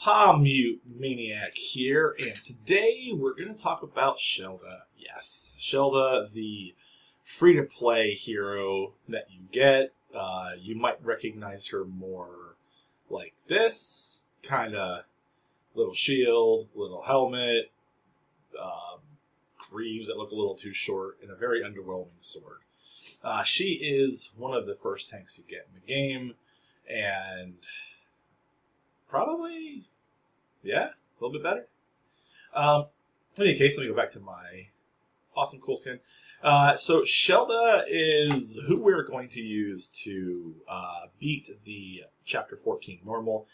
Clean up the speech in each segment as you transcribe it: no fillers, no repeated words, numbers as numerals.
Mute Maniac here, and today we're going to talk about Shelda. Yes, Shelda, the free-to-play hero that you get. You might recognize her more like this, kind of little shield, little helmet, greaves that look a little too short, and a very underwhelming sword. She is one of the first tanks you get in the game, and probably, yeah, a little bit better. In any case, let me go back to my awesome cool skin. So Shelda is who we're going to use to beat the Chapter 14 normal.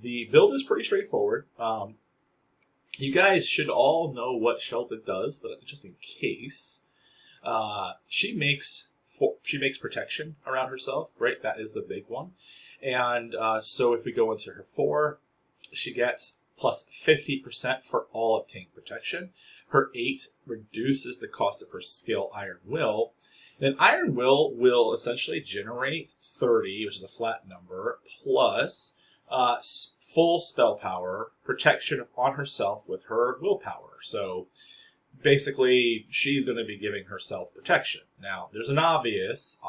The build is pretty straightforward. You guys should all know what Shelda does, but just in case, she makes protection around herself, right? That is the big one. And so if we go into her 4, she gets plus 50% for all obtained protection. Her 8 reduces the cost of her skill Iron Will. Then Iron will essentially generate 30, which is a flat number, plus full spell power, protection on herself with her willpower. So basically, she's going to be giving herself protection. Now, there's an obvious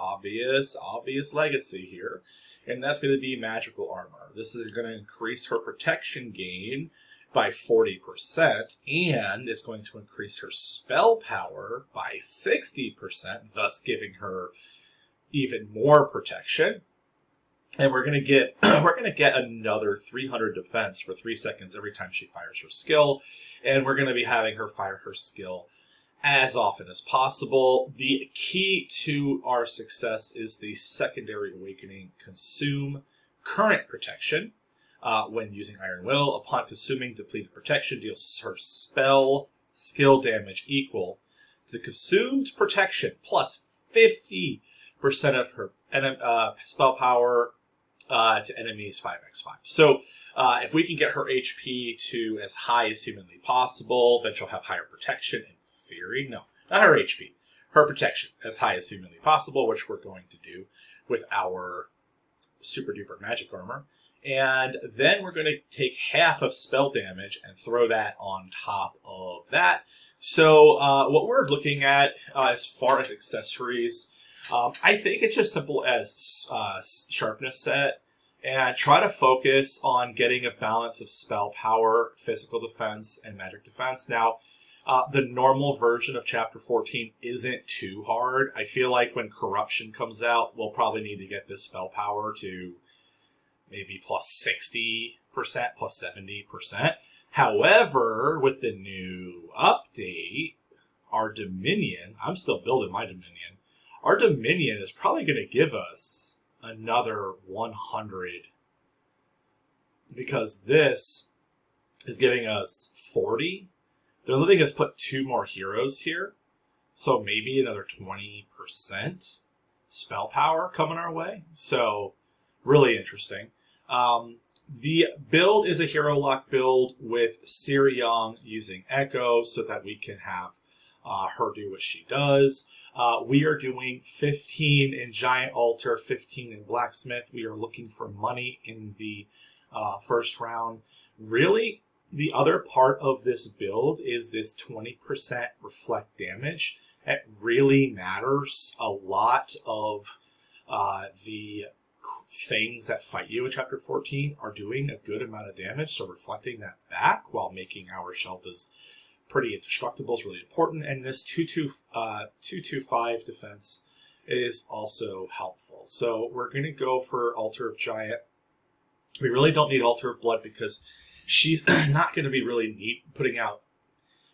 legacy here, and that's going to be magical armor. This is going to increase her protection gain by 40%, and it's going to increase her spell power by 60%, thus giving her even more protection. And we're going to get another 300 defense for 3 seconds every time she fires her skill, and we're going to be having her fire her skill as often as possible. The key to our success is the secondary awakening consume current protection. When using Iron Will, upon consuming depleted protection, deals her spell skill damage equal to the consumed protection plus 50% of her spell power to enemies 5x5. So if we can get her HP to as high as humanly possible, then she'll have higher protection in theory. No, not her HP. Her protection as high as humanly possible, which we're going to do with our super duper magic armor. And then we're going to take half of spell damage and throw that on top of that. So what we're looking at as far as accessories, I think it's just simple as sharpness set, and try to focus on getting a balance of spell power, physical defense, and magic defense. Now, the normal version of Chapter 14 isn't too hard. I feel like when Corruption comes out, we'll probably need to get this spell power to maybe plus 60%, plus 70%. However, with the new update, our Dominion, I'm still building my Dominion, our Dominion is probably going to give us another 100, because this is giving us 40. They're letting us put 2 more heroes here, so maybe another 20% spell power coming our way. So really interesting. The build is a hero lock build with Sirion using Echo so that we can have her do what she does. We are doing 15 in Giant Altar, 15 in Blacksmith. We are looking for money in the first round. Really, the other part of this build is this 20% reflect damage. It really matters. A lot of the things that fight you in Chapter 14 are doing a good amount of damage, so reflecting that back while making our Sheldas pretty indestructible is really important, and this 225 defense is also helpful. So we're going to go for Altar of Giant. We really don't need Altar of Blood because she's not going to be really putting out.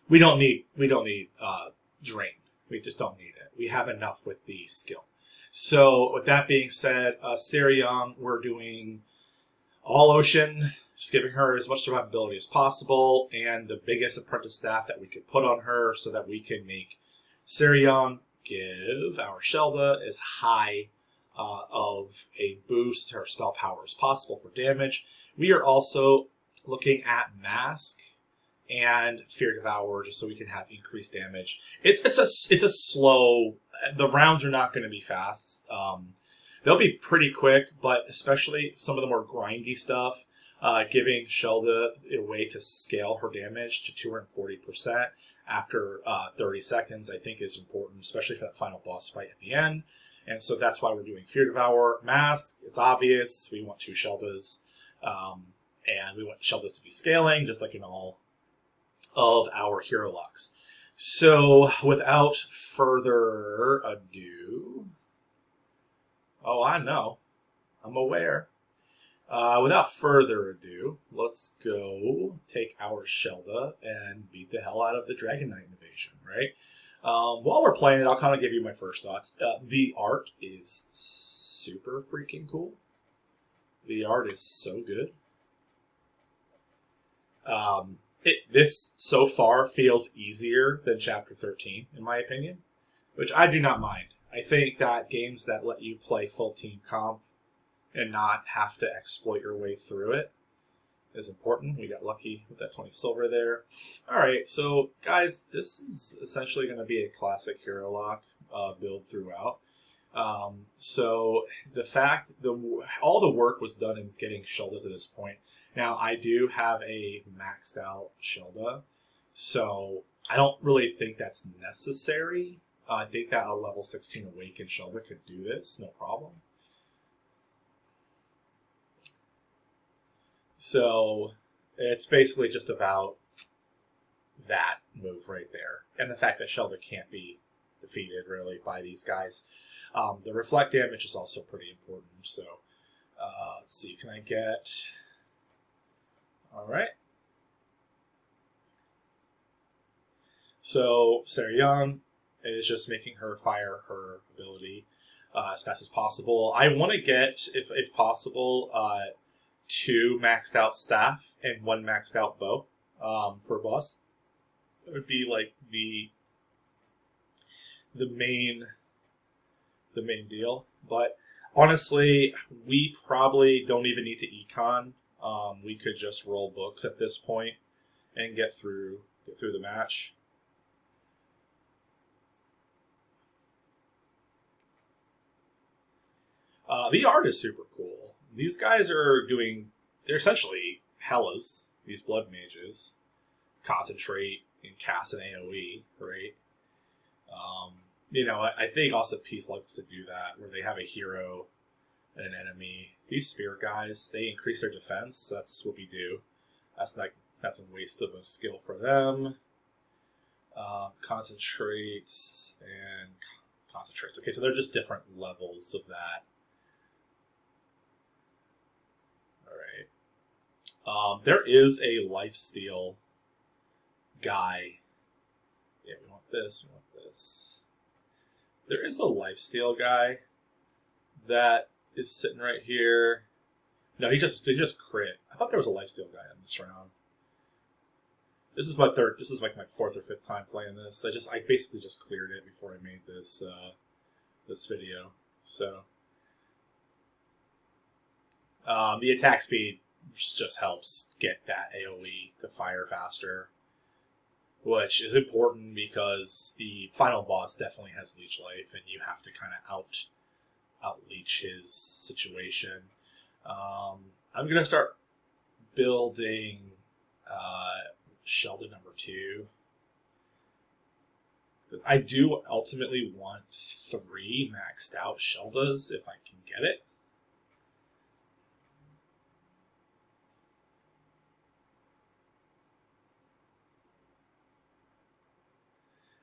We don't need Drain. We just don't need it. We have enough with the skill. So with that being said, Sirion, we're doing All Ocean, just giving her as much survivability as possible, and the biggest apprentice staff that we could put on her so that we can make Sirion give our Shelda as high of a boost to her spell power as possible for damage. We are also looking at Mask and Fear Devour just so we can have increased damage. It's a slow. The rounds are not going to be fast. They'll be pretty quick, but especially some of the more grindy stuff, giving Shelda a way to scale her damage to 240% after 30 seconds, I think is important, especially for that final boss fight at the end. And so that's why we're doing Fear Devour. Mask, it's obvious. We want 2 Sheldas. And we want Sheldas to be scaling, just like in all of our hero locks. So, without further ado... Oh, I know. I'm aware. Without further ado, let's go take our Shelda and beat the hell out of the Dragon Knight invasion, right? While we're playing it, I'll kind of give you my first thoughts. The art is super freaking cool. The art is so good. This so far feels easier than Chapter 13, in my opinion, which I do not mind. I think that games that let you play full team comp and not have to exploit your way through it is important. We got lucky with that 20 silver there. Alright, so guys, this is essentially going to be a classic hero lock build throughout. So the fact, all the work was done in getting Shelda to this point. Now, I do have a maxed out Shelda, so I don't really think that's necessary. I think that a level 16 Awakened Shelda could do this, no problem. So it's basically just about that move right there. And the fact that Shelda can't be defeated, really, by these guys. The reflect damage is also pretty important. So let's see, can I get... Alright. So Sarah Young is just making her fire her ability as fast as possible. I want to get, if possible, 2 maxed out staff and 1 maxed out bow for a boss. That would be like the main deal. But honestly, we probably don't even need to econ. We could just roll books at this point and get through the match. The art is super cool. These guys are they're essentially Hellas, these blood mages. Concentrate and cast an AoE, right? I think also Peace likes to do that, where they have a hero and an enemy. These spear guys, they increase their defense. That's what we do. That's a waste of a skill for them. Concentrates and concentrates. Okay, so they're just different levels of that. All right. There is a lifesteal guy. Yeah, we want this. We want this. There is a lifesteal guy that is sitting right here. No, he just crit. I thought there was a lifesteal guy in this round. This is my like my 4th or 5th time playing this. I basically just cleared it before I made this this video. So the attack speed just helps get that AoE to fire faster, which is important because the final boss definitely has leech life, and you have to kind of out-leech his situation. I'm gonna start building Shelda number 2, because I do ultimately want 3 maxed out Sheldas if I can get it.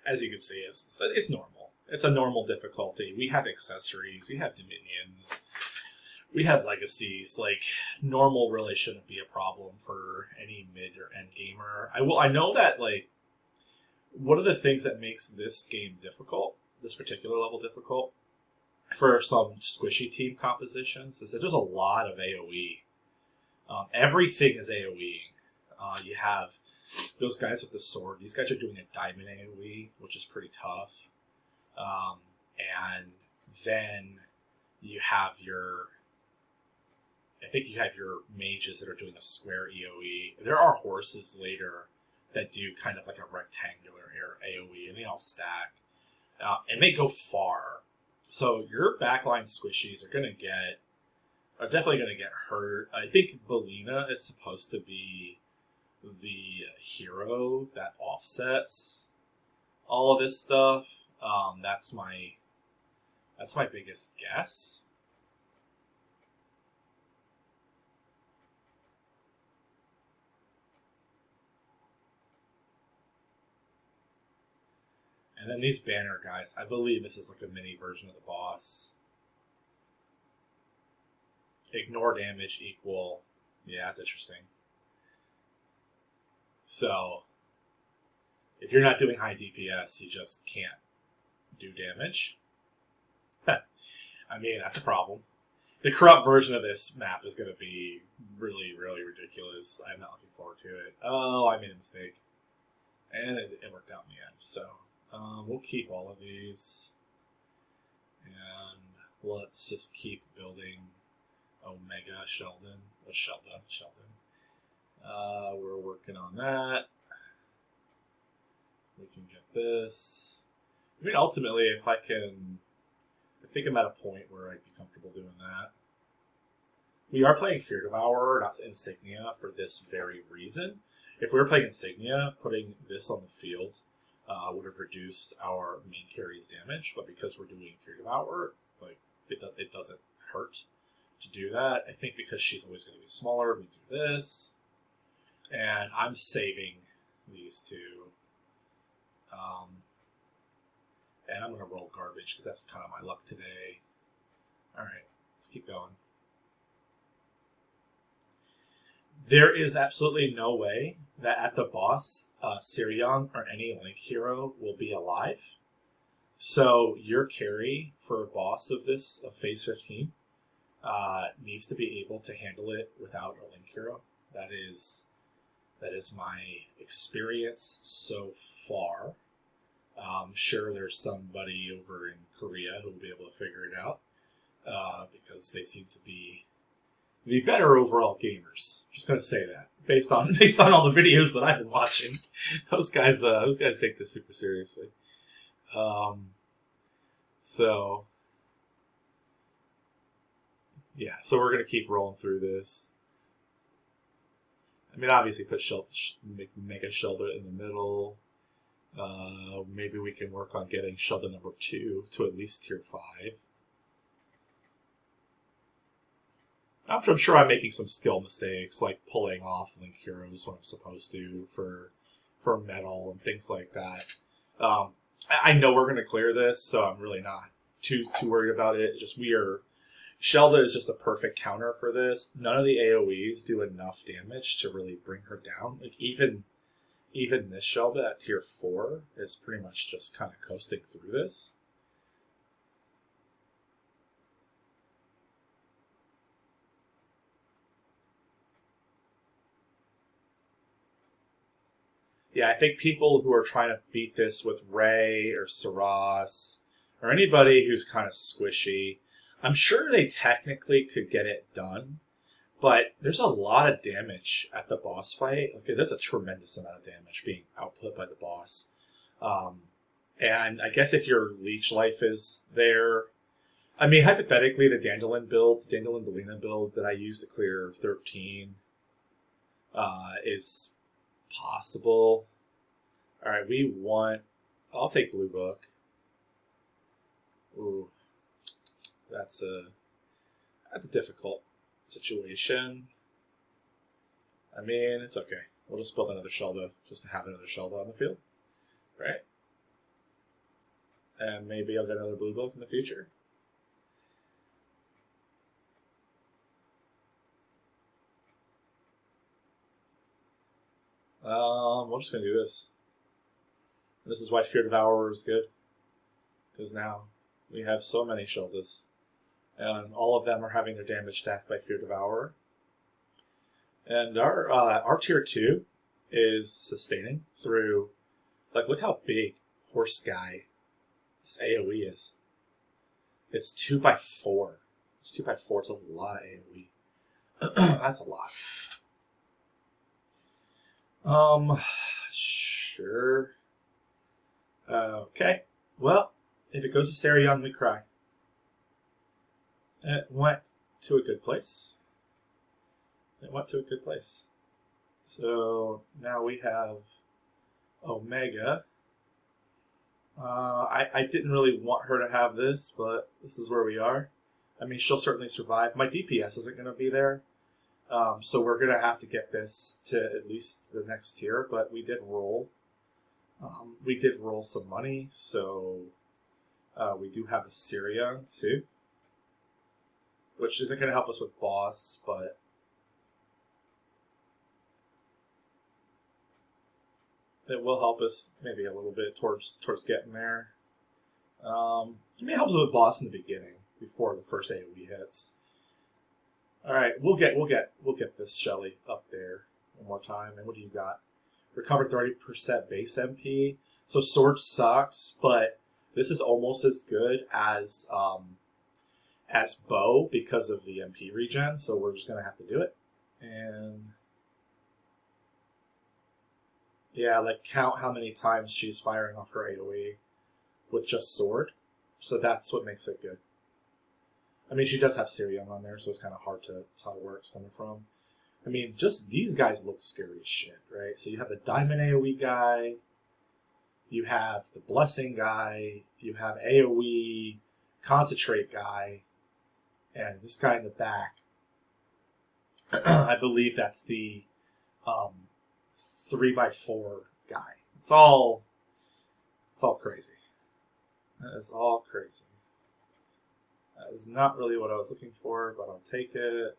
As you can see, it's normal. It's a normal difficulty. We have accessories. We have dominions. We have legacies. Like, normal really shouldn't be a problem for any mid or end gamer. I know that, like, one of the things that makes this game difficult, this particular level difficult, for some squishy team compositions, is that there's a lot of AoE. Everything is AoE. You have those guys with the sword. These guys are doing a diamond AoE, which is pretty tough. And then you have I think you have your mages that are doing a square AoE. There are horses later that do kind of like a rectangular AoE, and they all stack. And they go far. So your backline squishies are going to get are definitely going to get hurt. I think Belina is supposed to be the hero that offsets all of this stuff. That's my biggest guess. And then these banner guys, I believe this is like a mini version of the boss. Ignore damage equal. Yeah, that's interesting. So, if you're not doing high DPS, you just can't do damage. I mean, that's a problem. The corrupt version of this map is going to be really, really ridiculous. I'm not looking forward to it. Oh, I made a mistake. And it worked out in the end. So, we'll keep all of these. And let's just keep building Omega Sheldon. Shelda. We're working on that. We can get this. I mean, ultimately, if I think I'm at a point where I'd be comfortable doing that. We are playing Fear Devourer, not Insignia, for this very reason. If we were playing Insignia, putting this on the field would have reduced our main carry's damage, but because we're doing Fear Devourer, like it doesn't hurt to do that. I think because she's always going to be smaller, we do this. And I'm saving these two. And I'm going to roll garbage because that's kind of my luck today. Alright, let's keep going. There is absolutely no way that at the boss, Sirion or any Link hero will be alive. So your carry for a boss of phase 15 needs to be able to handle it without a Link hero. That is my experience so far. I'm sure there's somebody over in Korea who will be able to figure it out because they seem to be the better overall gamers. Just gonna say that based on all the videos that I've been watching. Those guys take this super seriously. So yeah, so we're gonna keep rolling through this. I mean, obviously, put Mega Shelda in the middle. Maybe we can work on getting Shelda number 2 to at least tier 5. I'm sure I'm making some skill mistakes, like pulling off Link heroes when I'm supposed to for metal and things like that. I know we're going to clear this, so I'm really not too worried about it. Just Shelda is just a perfect counter for this. None of the AoEs do enough damage to really bring her down. Like even this Shelda at tier 4 is pretty much just kind of coasting through this. Yeah, I think people who are trying to beat this with Ray or Saras or anybody who's kind of squishy, I'm sure they technically could get it done, but there's a lot of damage at the boss fight. Okay, there's a tremendous amount of damage being output by the boss. And I guess if your leech life is there, I mean, hypothetically, the Dandelion Belina build that I used to clear 13 is possible. All right, I'll take Blue Book. Ooh, that's a difficult situation. I mean, it's okay. We'll just build another Shelda just to have another Shelda on the field, right? And maybe I'll get another Blue Book in the future. We're just gonna do this. This is why Fear Devourer is good, because now we have so many Sheldas, and all of them are having their damage stacked by Fear Devourer. And our tier 2 is sustaining through, like, look how big Horse Guy this AoE is. It's 2x4. It's 2x4. It's a lot of AoE. That's a lot. Sure. Okay. Well, if it goes to Sarion, we cry. It went to a good place. It went to a good place. So now we have Omega. I didn't really want her to have this, but this is where we are. I mean, she'll certainly survive. My DPS isn't going to be there. So we're going to have to get this to at least the next tier, but we did roll. We did roll some money, so we do have a Syria too, which isn't going to help us with boss, but it will help us maybe a little bit towards getting there. It may help us with boss in the beginning before the first AoE hits. All right, we'll get this Shelly up there one more time. And what do you got? Recover 30% base MP. So sword sucks, but this is almost as good as bow because of the MP regen. So we're just gonna have to do it. And yeah, like count how many times she's firing off her AoE with just sword. So that's what makes it good. I mean, she does have Syrium on there, so it's kind of hard to tell where it's coming from. I mean, just these guys look scary as shit, right? So you have the Diamond AoE guy, you have the Blessing guy, you have AoE Concentrate guy, and this guy in the back. I believe that's the 3x4 guy. It's all crazy. That is all crazy. That is not really what I was looking for, but I'll take it.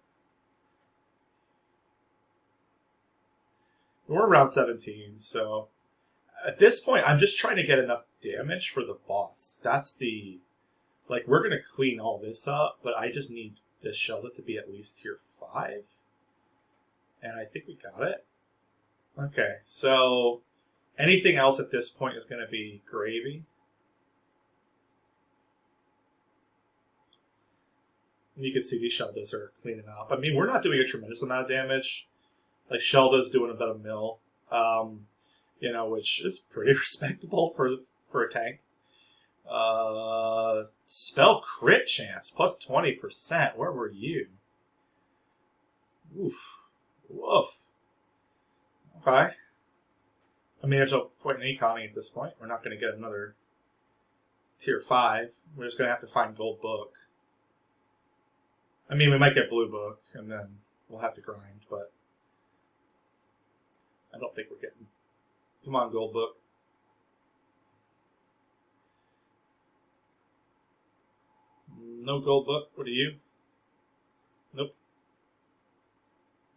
We're around 17, so at this point, I'm just trying to get enough damage for the boss. That's the... Like, we're going to clean all this up, but I just need this Shelda to be at least tier 5. And I think we got it. Okay, so anything else at this point is going to be gravy. And you can see these Sheldas are cleaning up. I mean, we're not doing a tremendous amount of damage. Like, Shelda's doing about a mil, you know, which is pretty respectable for a tank. Spell crit chance, plus 20%. Where were you? Oof. Woof. Okay. I mean, there's no point in econing at this point. We're not going to get another tier 5. We're just going to have to find gold book. I mean, we might get blue book, and then we'll have to grind, but I don't think we're getting... Come on, gold book. No gold book. What are you? Nope.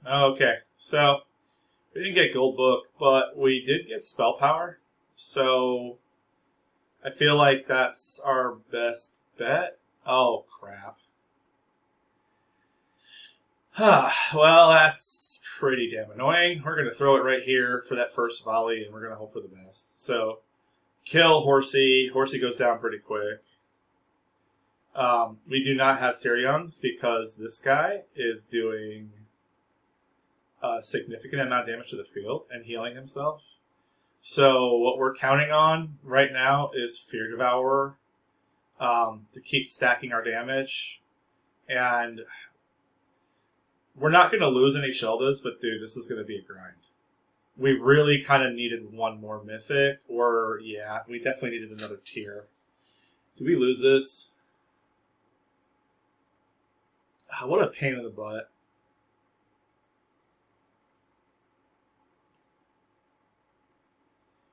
Okay, so we didn't get gold book, but we did get spell power. So I feel like that's our best bet. Oh, crap. Well, that's pretty damn annoying. We're going to throw it right here for that first volley, and we're going to hope for the best. So, kill Horsey. Horsey goes down pretty quick. We do not have Syrions because this guy is doing a significant amount of damage to the field and healing himself. So, what we're counting on right now is Fear Devourer to keep stacking our damage. And... we're not going to lose any Sheldas, but dude, this is going to be a grind. We really kind of needed one more Mythic, or yeah, we definitely needed another tier. Did we lose this? What a pain in the butt.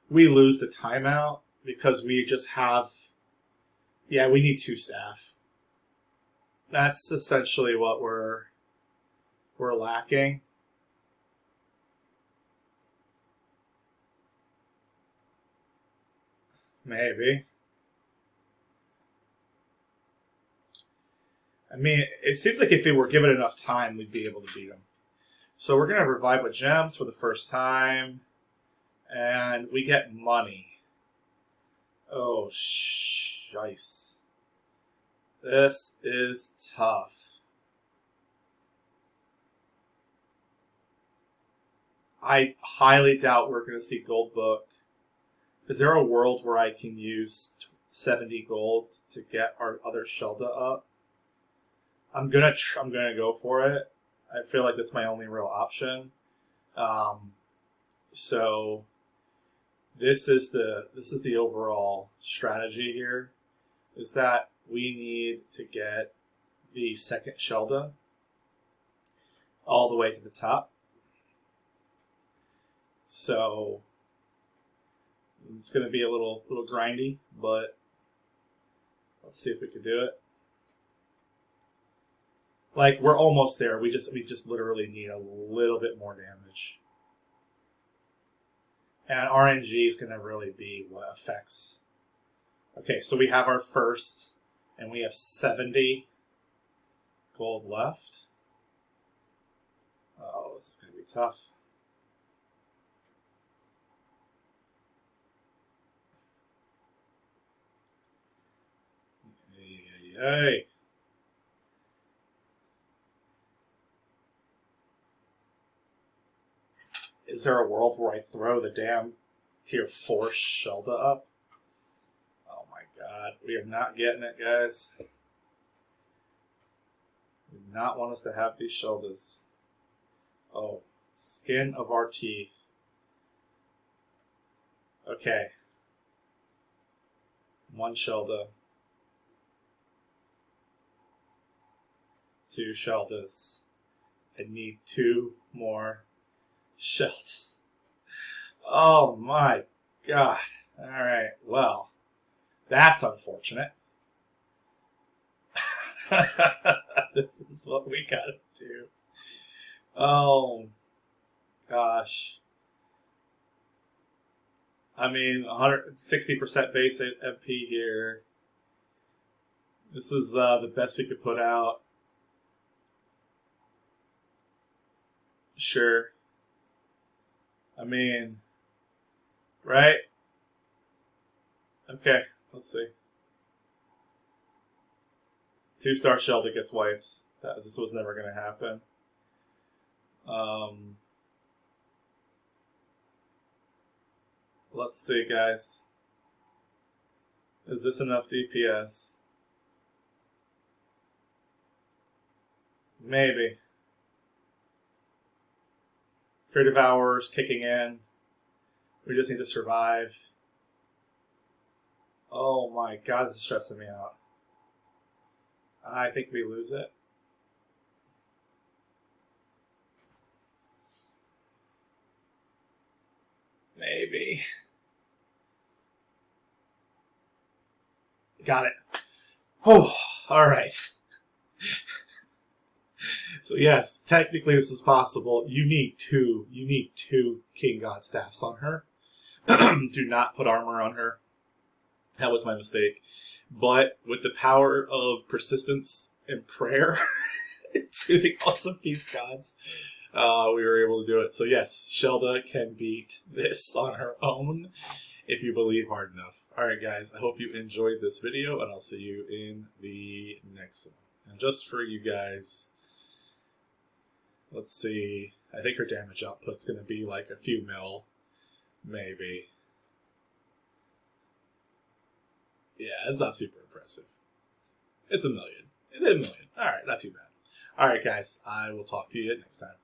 We lose the timeout because we just have... Yeah, we need 2 staff. That's essentially what we're lacking. Maybe. I mean, it seems like if we were given enough time, we'd be able to beat them. So we're going to revive with gems for the first time. And we get money. Oh, shice. This is tough. I highly doubt we're going to see gold book. Is there a world where I can use 70 gold to get our other Shelda up? I'm gonna go for it. I feel like that's my only real option. So this is the overall strategy here, is that we need to get the second Shelda all the way to the top. So it's going to be a little grindy, but let's see if we can do it. Like, we're almost there. We just literally need a little bit more damage. And RNG is going to really be what affects. Okay, so we have our first, and we have 70 gold left. Oh, this is going to be tough. Hey. Is there a world where I throw the damn tier 4 Shelda up? Oh my god. We are not getting it, guys. We do not want us to have these Sheldas. Oh, skin of our teeth. Okay. 1 Shelda. 2 Sheldas. I need 2 more Sheldas. Oh my god. Alright, well, that's unfortunate. This is what we gotta do. Oh gosh. I mean, 160% base MP here. This is the best we could put out. Sure. I mean, right? Okay, let's see. 2-star Shelda gets wipes. This was never going to happen. Let's see, guys. Is this enough DPS? Maybe. Creative hours kicking in. We just need to survive. Oh my god, this is stressing me out. I think we lose it. Maybe. Got it. Oh, alright. So yes, technically this is possible. You need two King God staffs on her. Do not put armor on her. That was my mistake. But with the power of persistence and prayer to the awesome peace gods, we were able to do it. So yes, Shelda can beat this on her own if you believe hard enough. Alright guys, I hope you enjoyed this video, and I'll see you in the next one. And just for you guys, let's see, I think her damage output's going to be like a few mil, maybe. Yeah, it's not super impressive. It's 1 million. It is 1 million. Alright, not too bad. Alright guys, I will talk to you next time.